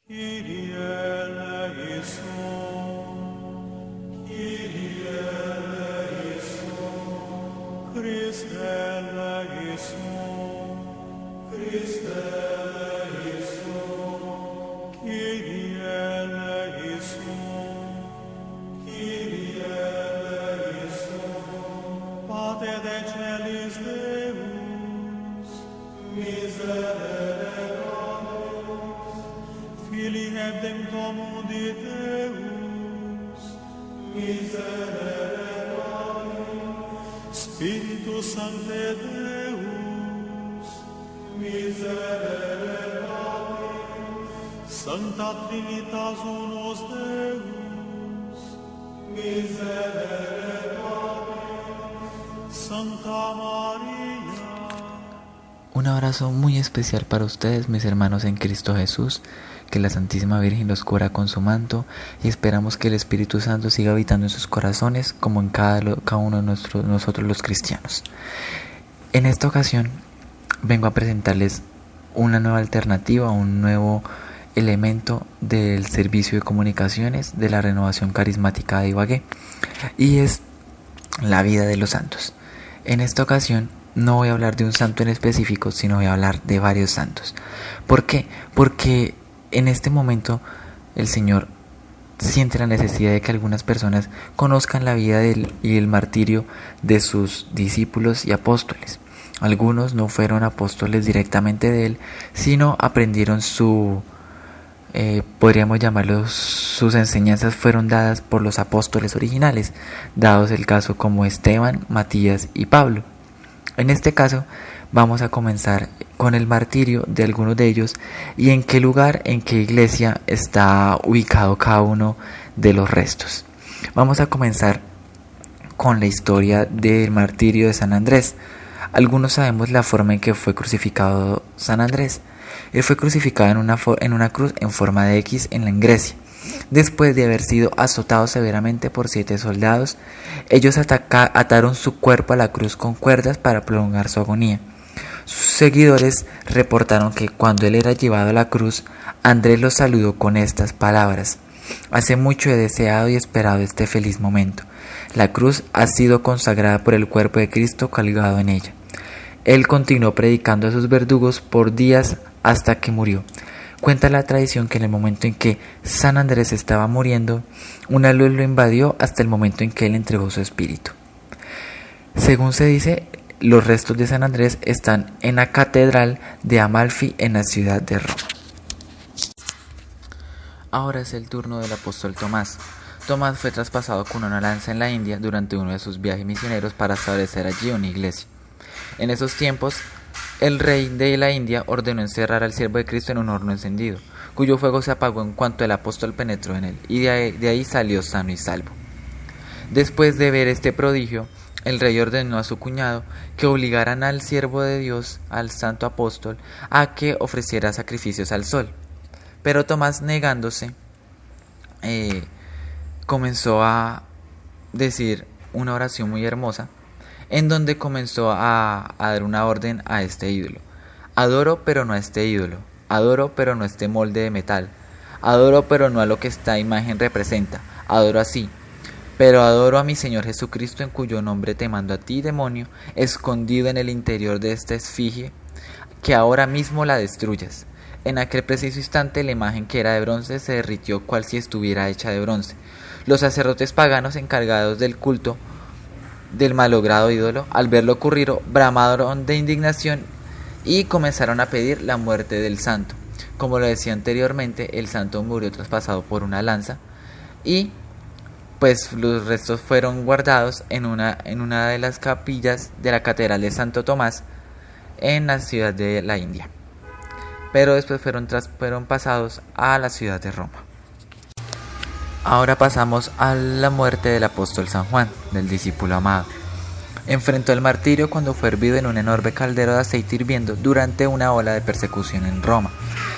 Kyrie eleison, Kyrie eleison, Christe eleison, Christe eleison, Kyrie eleison, Kyrie eleison, Pater de celis Deus, miserere Filii Redemptor mundi Deus, miserere nobis, Spiritus Sancte Deus, miserere nobis, Sancta Trinitas Unus Deus, miserere nobis, Santa Maria. Un abrazo muy especial para ustedes, mis hermanos en Cristo Jesús, que la Santísima Virgen los cubra con su manto y esperamos que el Espíritu Santo siga habitando en sus corazones como en cada uno de nosotros los cristianos. En esta ocasión vengo a presentarles una nueva alternativa, un nuevo elemento del servicio de comunicaciones de la Renovación Carismática de Ibagué, y es la vida de los santos. En esta ocasión no voy a hablar de un santo en específico, sino voy a hablar de varios santos. ¿Por qué? Porque en este momento el Señor siente la necesidad de que algunas personas conozcan la vida y el martirio de sus discípulos y apóstoles. Algunos no fueron apóstoles directamente de Él, sino aprendieron podríamos llamarlos, sus enseñanzas fueron dadas por los apóstoles originales, dados el caso como Esteban, Matías y Pablo. En este caso vamos a comenzar con el martirio de algunos de ellos y en qué lugar, en qué iglesia está ubicado cada uno de los restos. Vamos a comenzar con la historia del martirio de San Andrés. Algunos sabemos la forma en que fue crucificado San Andrés. Él fue crucificado en una cruz en forma de X en Grecia. Después de haber sido azotado severamente por 7 soldados, ellos ataron su cuerpo a la cruz con cuerdas para prolongar su agonía. Sus seguidores reportaron que cuando él era llevado a la cruz, Andrés los saludó con estas palabras: «Hace mucho he deseado y esperado este feliz momento. La cruz ha sido consagrada por el cuerpo de Cristo colgado en ella». Él continuó predicando a sus verdugos por días hasta que murió. Cuenta la tradición que en el momento en que San Andrés estaba muriendo, una luz lo invadió hasta el momento en que él entregó su espíritu. Según se dice, los restos de San Andrés están en la catedral de Amalfi en la ciudad de Roma. Ahora es el turno del apóstol Tomás. Tomás fue traspasado con una lanza en la India durante uno de sus viajes misioneros para establecer allí una iglesia. En esos tiempos, el rey de la India ordenó encerrar al siervo de Cristo en un horno encendido, cuyo fuego se apagó en cuanto el apóstol penetró en él, y de ahí salió sano y salvo. Después de ver este prodigio, el rey ordenó a su cuñado que obligaran al siervo de Dios, al santo apóstol, a que ofreciera sacrificios al sol. Pero Tomás, negándose, comenzó a decir una oración muy hermosa, en donde comenzó a dar una orden a este ídolo. Adoro, pero no a este ídolo. Adoro, pero no a este molde de metal. Adoro, pero no a lo que esta imagen representa. Adoro así. Pero adoro a mi Señor Jesucristo, en cuyo nombre te mando a ti, demonio, escondido en el interior de esta esfinge, que ahora mismo la destruyas. En aquel preciso instante la imagen, que era de bronce, se derritió cual si estuviera hecha de bronce. Los sacerdotes paganos encargados del culto del malogrado ídolo, al verlo ocurrir, bramaron de indignación y comenzaron a pedir la muerte del santo. Como lo decía anteriormente, el santo murió traspasado por una lanza y pues los restos fueron guardados en una de las capillas de la catedral de Santo Tomás en la ciudad de la India. Pero después fueron pasados a la ciudad de Roma. Ahora pasamos a la muerte del apóstol San Juan, del discípulo amado. Enfrentó el martirio cuando fue hervido en un enorme caldero de aceite hirviendo durante una ola de persecución en Roma.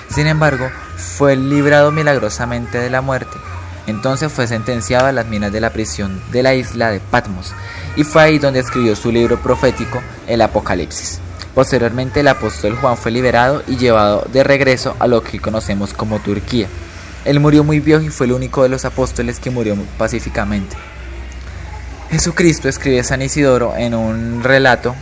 Sin embargo, fue librado milagrosamente de la muerte. Entonces fue sentenciado a las minas de la prisión de la isla de Patmos, y fue ahí donde escribió su libro profético, el Apocalipsis. Posteriormente el apóstol Juan fue liberado y llevado de regreso a lo que conocemos como Turquía. Él murió muy viejo y fue el único de los apóstoles que murió pacíficamente. Jesucristo, escribe San Isidoro en un relato,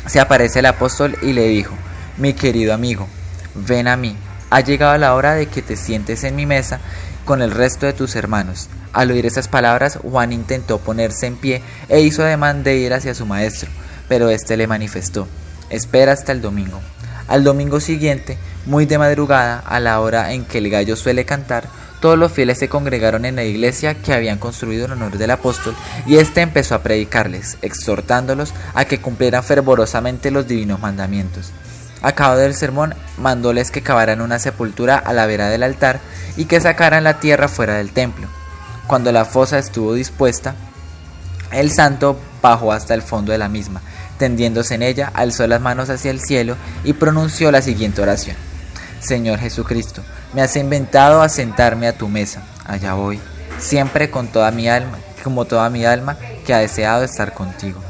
se aparece el apóstol y le dijo: mi querido amigo, ven a mí, ha llegado la hora de que te sientes en mi mesa con el resto de tus hermanos. Al oír esas palabras, Juan intentó ponerse en pie e hizo ademán de ir hacia su maestro, pero éste le manifestó: espera hasta el domingo. Al domingo siguiente, muy de madrugada, a la hora en que el gallo suele cantar, todos los fieles se congregaron en la iglesia que habían construido en honor del apóstol, y éste empezó a predicarles, exhortándolos a que cumplieran fervorosamente los divinos mandamientos. Acabado del sermón, mandóles que cavaran una sepultura a la vera del altar y que sacaran la tierra fuera del templo. Cuando la fosa estuvo dispuesta, el santo bajó hasta el fondo de la misma. Tendiéndose en ella, alzó las manos hacia el cielo y pronunció la siguiente oración: Señor Jesucristo, me has inventado a sentarme a tu mesa. Allá voy, siempre con toda mi alma, como toda mi alma que ha deseado estar contigo.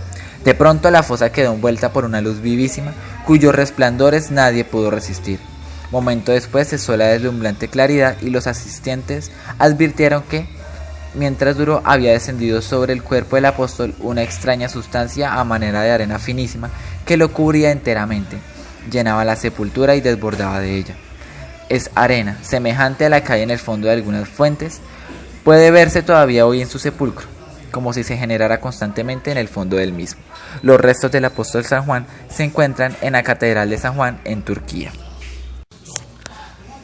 De pronto la fosa quedó envuelta por una luz vivísima, cuyos resplandores nadie pudo resistir. Momento después cesó la deslumbrante claridad y los asistentes advirtieron que, mientras duró, había descendido sobre el cuerpo del apóstol una extraña sustancia a manera de arena finísima que lo cubría enteramente, llenaba la sepultura y desbordaba de ella. Es arena, semejante a la que hay en el fondo de algunas fuentes, puede verse todavía hoy en su sepulcro, como si se generara constantemente en el fondo del mismo. Los restos del apóstol San Juan se encuentran en la Catedral de San Juan en Turquía.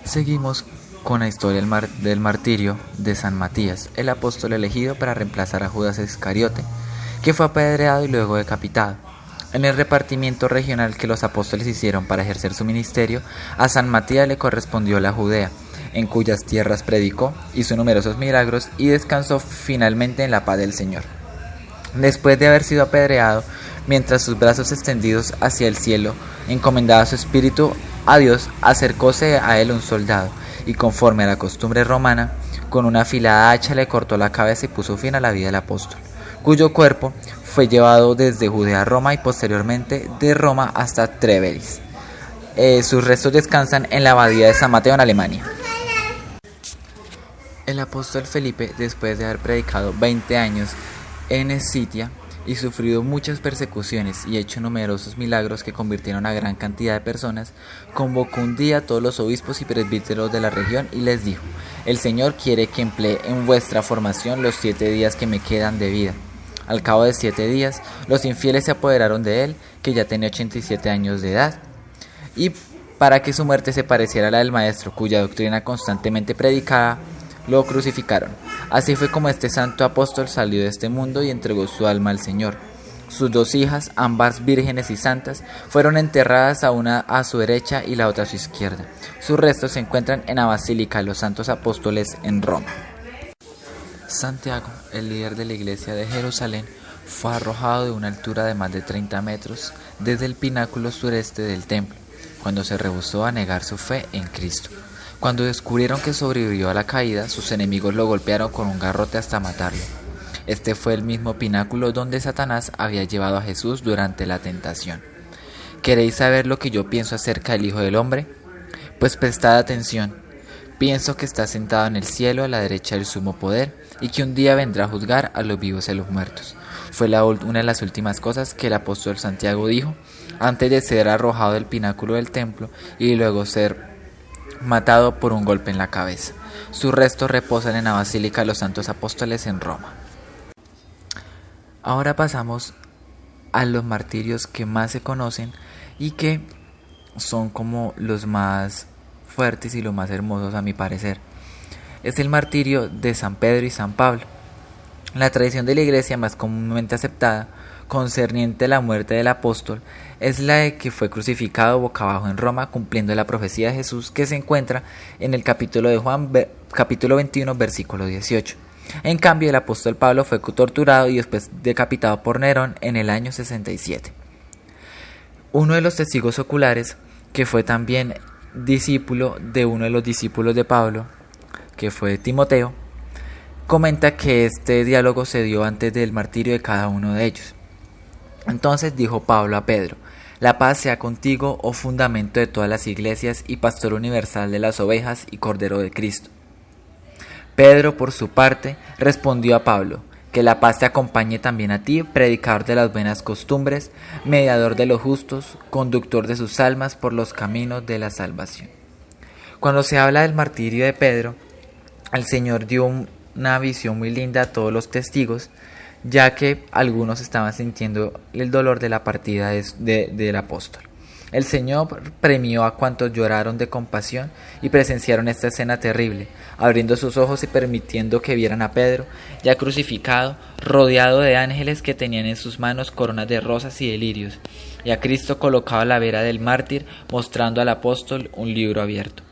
Seguimos con la historia del martirio de San Matías, el apóstol elegido para reemplazar a Judas Iscariote, que fue apedreado y luego decapitado. En el repartimiento regional que los apóstoles hicieron para ejercer su ministerio, a San Matías le correspondió la Judea, en cuyas tierras predicó, hizo numerosos milagros y descansó finalmente en la paz del Señor. Después de haber sido apedreado, mientras sus brazos extendidos hacia el cielo encomendaba su espíritu a Dios, acercóse a él un soldado, y conforme a la costumbre romana, con una afilada hacha le cortó la cabeza y puso fin a la vida del apóstol, cuyo cuerpo fue llevado desde Judea a Roma y posteriormente de Roma hasta Treveris. Sus restos descansan en la abadía de San Mateo en Alemania. El apóstol Felipe, después de haber predicado 20 años en Escitia y sufrido muchas persecuciones y hecho numerosos milagros que convirtieron a gran cantidad de personas, convocó un día a todos los obispos y presbíteros de la región y les dijo: el Señor quiere que emplee en vuestra formación los 7 días que me quedan de vida. Al cabo de 7 días, los infieles se apoderaron de él, que ya tenía 87 años de edad, y para que su muerte se pareciera a la del maestro, cuya doctrina constantemente predicaba, lo crucificaron. Así fue como este santo apóstol salió de este mundo y entregó su alma al Señor. Sus 2 hijas, ambas vírgenes y santas, fueron enterradas, una a su derecha y la otra a su izquierda. Sus restos se encuentran en la Basílica de los Santos Apóstoles en Roma. Santiago, el líder de la iglesia de Jerusalén, fue arrojado de una altura de más de 30 metros desde el pináculo sureste del templo, cuando se rehusó a negar su fe en Cristo. Cuando descubrieron que sobrevivió a la caída, sus enemigos lo golpearon con un garrote hasta matarlo. Este fue el mismo pináculo donde Satanás había llevado a Jesús durante la tentación. ¿Queréis saber lo que yo pienso acerca del Hijo del Hombre? Pues prestad atención. Pienso que está sentado en el cielo a la derecha del sumo poder y que un día vendrá a juzgar a los vivos y a los muertos. Fue una de las últimas cosas que el apóstol Santiago dijo antes de ser arrojado del pináculo del templo y luego ser matado por un golpe en la cabeza. Sus restos reposan en la Basílica de los Santos Apóstoles en Roma. Ahora pasamos a los martirios que más se conocen y que son como los más fuertes y los más hermosos a mi parecer. Es el martirio de San Pedro y San Pablo. La tradición de la iglesia más comúnmente aceptada concerniente a la muerte del apóstol es la de que fue crucificado boca abajo en Roma, cumpliendo la profecía de Jesús que se encuentra en el capítulo de Juan, capítulo 21, versículo 18. En cambio, el apóstol Pablo fue torturado y después decapitado por Nerón en el año 67. Uno de los testigos oculares, que fue también discípulo de uno de los discípulos de Pablo, que fue Timoteo, comenta que este diálogo se dio antes del martirio de cada uno de ellos. Entonces dijo Pablo a Pedro: La paz sea contigo, oh fundamento de todas las iglesias y pastor universal de las ovejas y cordero de Cristo. Pedro, por su parte, respondió a Pablo: que la paz te acompañe también a ti, predicador de las buenas costumbres, mediador de los justos, conductor de sus almas por los caminos de la salvación. Cuando se habla del martirio de Pedro, el Señor dio una visión muy linda a todos los testigos, ya que algunos estaban sintiendo el dolor de la partida del apóstol. El Señor premió a cuantos lloraron de compasión y presenciaron esta escena terrible, abriendo sus ojos y permitiendo que vieran a Pedro, ya crucificado, rodeado de ángeles que tenían en sus manos coronas de rosas y de lirios, y a Cristo colocado a la vera del mártir, mostrando al apóstol un libro abierto.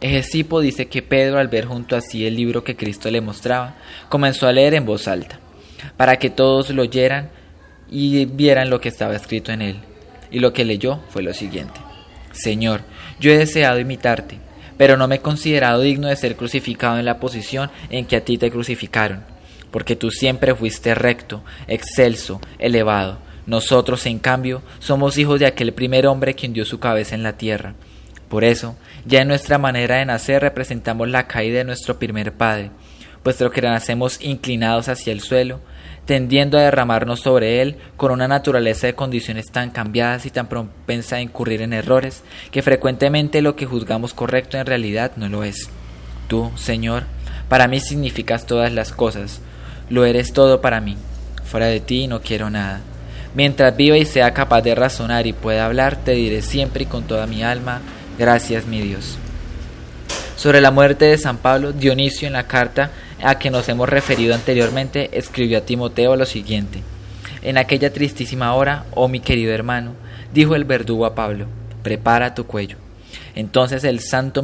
Hegesipo dice que Pedro, al ver junto a sí el libro que Cristo le mostraba, comenzó a leer en voz alta, para que todos lo oyeran y vieran lo que estaba escrito en él. Y lo que leyó fue lo siguiente: Señor, yo he deseado imitarte, pero no me he considerado digno de ser crucificado en la posición en que a ti te crucificaron, porque tú siempre fuiste recto, excelso, elevado. Nosotros, en cambio, somos hijos de aquel primer hombre que hundió su cabeza en la tierra. Por eso, ya en nuestra manera de nacer representamos la caída de nuestro primer padre, puesto que nacemos inclinados hacia el suelo, tendiendo a derramarnos sobre él con una naturaleza de condiciones tan cambiadas y tan propensa a incurrir en errores, que frecuentemente lo que juzgamos correcto en realidad no lo es. Tú, Señor, para mí significas todas las cosas, lo eres todo para mí. Fuera de ti no quiero nada. Mientras viva y sea capaz de razonar y pueda hablar, te diré siempre y con toda mi alma: gracias, mi Dios. Sobre la muerte de San Pablo, Dionisio, en la carta a que nos hemos referido anteriormente, escribió a Timoteo lo siguiente: en aquella tristísima hora, oh mi querido hermano, dijo el verdugo a Pablo, prepara tu cuello. Entonces el santo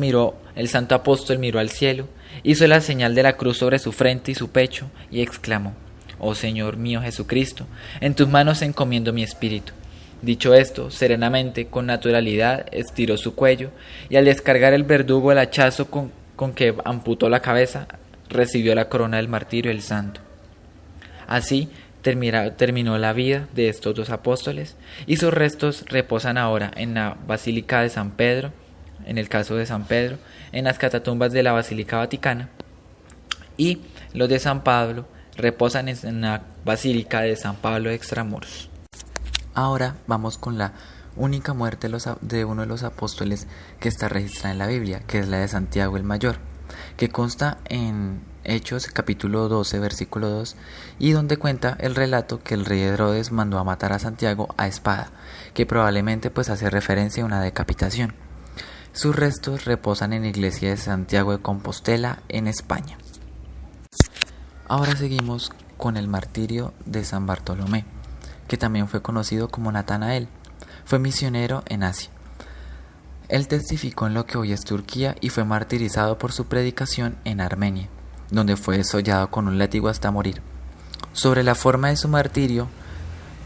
apóstol miró al cielo, hizo la señal de la cruz sobre su frente y su pecho, y exclamó: oh Señor mío Jesucristo, en tus manos encomiendo mi espíritu. Dicho esto, serenamente, con naturalidad, estiró su cuello, y al descargar el verdugo el hachazo con que amputó la cabeza, recibió la corona del martirio el santo. Así terminó la vida de estos dos apóstoles, y sus restos reposan ahora en la Basílica de San Pedro, en el caso de San Pedro, en las catatumbas de la Basílica Vaticana, y los de San Pablo reposan en la Basílica de San Pablo Extramuros. Ahora vamos con la única muerte de uno de los apóstoles que está registrada en la Biblia, que es la de Santiago el Mayor, que consta en Hechos capítulo 12 versículo 2, y donde cuenta el relato que el rey Herodes mandó a matar a Santiago a espada, que probablemente pues hace referencia a una decapitación. Sus restos reposan en la iglesia de Santiago de Compostela, en España. Ahora seguimos con el martirio de San Bartolomé, que también fue conocido como Natanael. Fue misionero en Asia. Él testificó en lo que hoy es Turquía y fue martirizado por su predicación en Armenia, donde fue desollado con un látigo hasta morir. Sobre la forma de su martirio,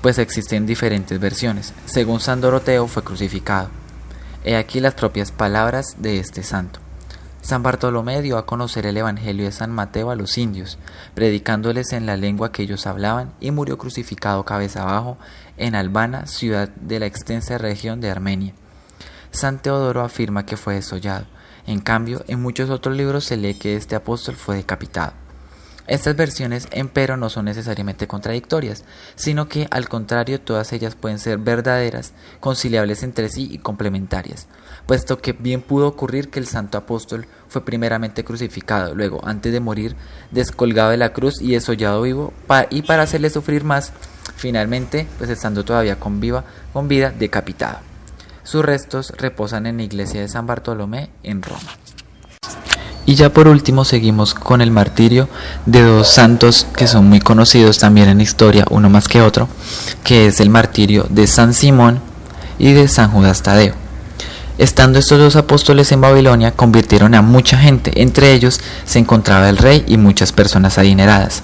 pues existen diferentes versiones. Según San Doroteo, fue crucificado. He aquí las propias palabras de este santo. San Bartolomé dio a conocer el Evangelio de San Mateo a los indios, predicándoles en la lengua que ellos hablaban, y murió crucificado cabeza abajo en Albana, ciudad de la extensa región de Armenia. San Teodoro afirma que fue desollado. En cambio, en muchos otros libros se lee que este apóstol fue decapitado. Estas versiones, empero, no son necesariamente contradictorias, sino que, al contrario, todas ellas pueden ser verdaderas, conciliables entre sí y complementarias, puesto que bien pudo ocurrir que el santo apóstol fue primeramente crucificado, luego, antes de morir, descolgado de la cruz y desollado vivo, y para hacerle sufrir más, finalmente, pues estando todavía con vida, decapitado. Sus restos reposan en la iglesia de San Bartolomé en Roma. Y ya por último seguimos con el martirio de dos santos que son muy conocidos también en historia, uno más que otro, que es el martirio de San Simón y de San Judas Tadeo. Estando estos dos apóstoles en Babilonia, convirtieron a mucha gente, entre ellos se encontraba el rey y muchas personas adineradas.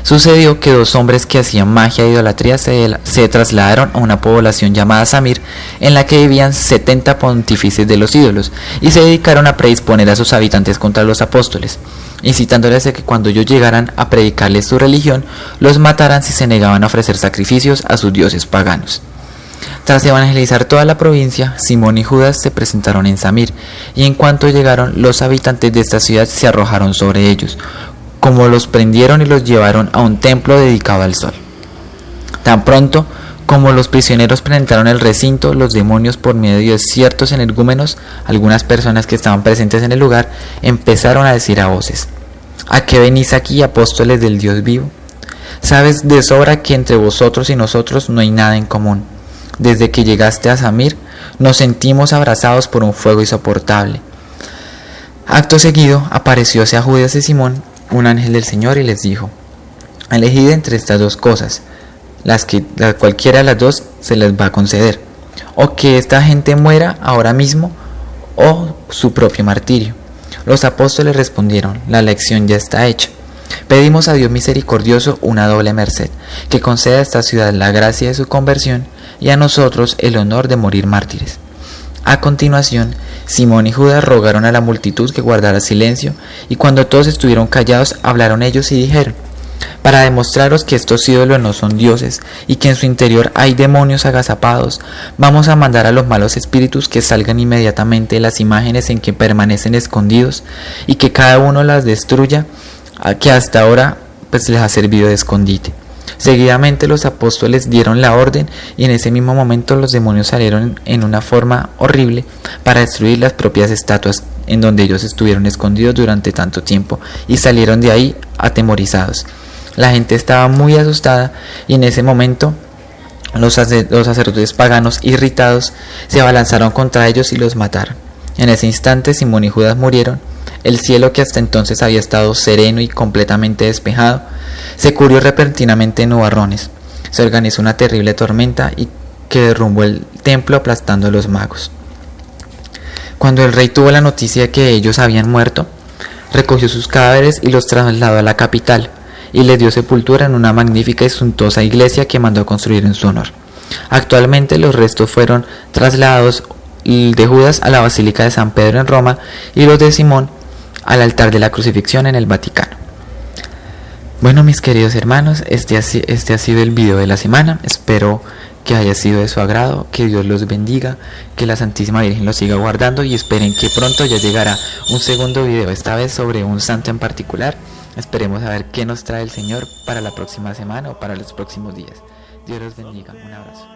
Sucedió que dos hombres que hacían magia e idolatría se trasladaron a una población llamada Samir, en la que vivían 70 pontífices de los ídolos, y se dedicaron a predisponer a sus habitantes contra los apóstoles, incitándoles a que cuando ellos llegaran a predicarles su religión, los mataran si se negaban a ofrecer sacrificios a sus dioses paganos. Tras evangelizar toda la provincia, Simón y Judas se presentaron en Samir, y en cuanto llegaron, los habitantes de esta ciudad se arrojaron sobre ellos, como los prendieron y los llevaron a un templo dedicado al sol. Tan pronto como los prisioneros penetraron el recinto, los demonios, por medio de ciertos energúmenos, algunas personas que estaban presentes en el lugar, empezaron a decir a voces: ¿A qué venís aquí, apóstoles del Dios vivo? Sabes de sobra que entre vosotros y nosotros no hay nada en común. Desde que llegaste a Samir, nos sentimos abrazados por un fuego insoportable. Acto seguido, aparecióse a Judas y Simón un ángel del Señor y les dijo: elegid entre estas dos cosas, cualquiera de las dos se les va a conceder, o que esta gente muera ahora mismo, o su propio martirio. Los apóstoles respondieron: la elección ya está hecha. Pedimos a Dios misericordioso una doble merced, que conceda a esta ciudad la gracia de su conversión y a nosotros el honor de morir mártires. A continuación, Simón y Judas rogaron a la multitud que guardara silencio, y cuando todos estuvieron callados, hablaron ellos y dijeron: para demostraros que estos ídolos no son dioses y que en su interior hay demonios agazapados, vamos a mandar a los malos espíritus que salgan inmediatamente de las imágenes en que permanecen escondidos y que cada uno las destruya, que hasta ahora pues les ha servido de escondite. Seguidamente los apóstoles dieron la orden y en ese mismo momento los demonios salieron en una forma horrible para destruir las propias estatuas en donde ellos estuvieron escondidos durante tanto tiempo, y salieron de ahí atemorizados. La gente estaba muy asustada y en ese momento los sacerdotes paganos, irritados, se abalanzaron contra ellos y los mataron. En ese instante Simón y Judas murieron. El cielo, que hasta entonces había estado sereno y completamente despejado, se cubrió repentinamente en nubarrones. Se organizó una terrible tormenta y que derrumbó el templo aplastando a los magos. Cuando el rey tuvo la noticia de que ellos habían muerto, recogió sus cadáveres y los trasladó a la capital, y les dio sepultura en una magnífica y suntuosa iglesia que mandó a construir en su honor. Actualmente los restos fueron trasladados de Judas a la Basílica de San Pedro en Roma y los de Simón al altar de la crucifixión en el Vaticano. Bueno, mis queridos hermanos, este ha sido el video de la semana. Espero que haya sido de su agrado, que Dios los bendiga, que la Santísima Virgen los siga guardando, y esperen que pronto ya llegará un segundo video, esta vez sobre un santo en particular. Esperemos a ver qué nos trae el Señor para la próxima semana o para los próximos días. Dios los bendiga. Un abrazo.